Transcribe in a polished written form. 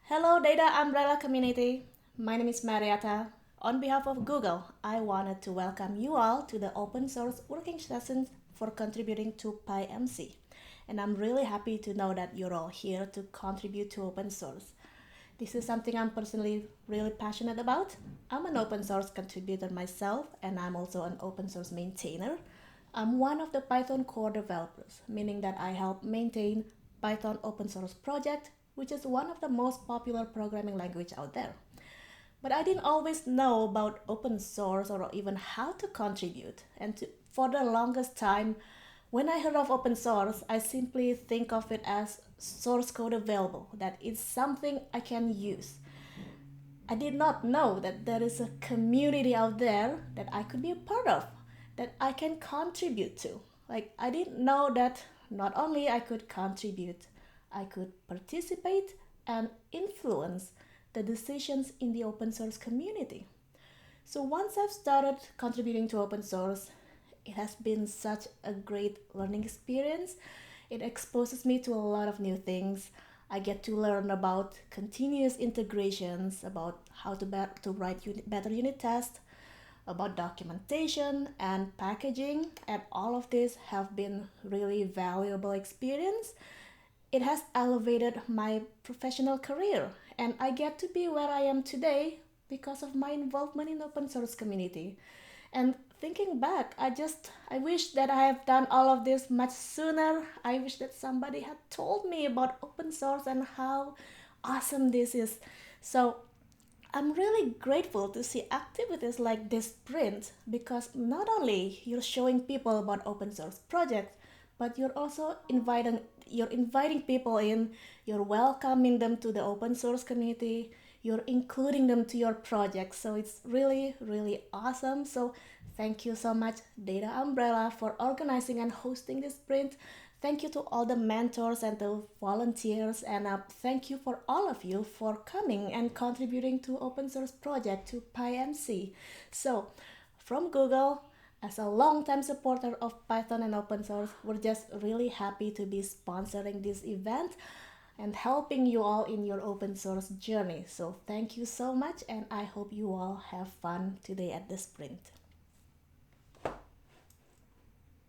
Hello Data Umbrella community. My name is Mariatta. On behalf of Google, I wanted to welcome you all to the open source working session for contributing to PyMC. And I'm really happy to know that you're all here to contribute to open source. This is something I'm personally really passionate about. I'm an open source contributor myself, and I'm also an open source maintainer. I'm one of the Python core developers, meaning that I help maintain Python open source project, which is one of the most popular programming language out there. But I didn't always know about open source or even how to contribute. For the longest time, when I heard of open source, I simply think of it as source code available, that it's something I can use. I did not know that there is a community out there that I could be a part of, that I can contribute to. Like, I didn't know that not only I could contribute, I could participate and influence the decisions in the open source community. So once I've started contributing to open source, it has been such a great learning experience. It exposes me to a lot of new things. I get to learn about continuous integrations, about how to write better unit tests, about documentation and packaging, and all of this have been really valuable experience. It has elevated my professional career, and I get to be where I am today because of my involvement in the open source community. And thinking back, I wish that I have done all of this much sooner. I wish that somebody had told me about open source and how awesome this is. So I'm really grateful to see activities like this sprint, because not only you're showing people about open source projects, but you're inviting people in, you're welcoming them to the open source community, you're including them to your project. So it's really, really awesome. So thank you so much, Data Umbrella, for organizing and hosting this sprint. Thank you to all the mentors and the volunteers, and thank you for all of you for coming and contributing to open source project to PyMC. So from Google, as a long-time supporter of Python and open source, we're just really happy to be sponsoring this event and helping you all in your open source journey. So thank you so much, and I hope you all have fun today at the sprint.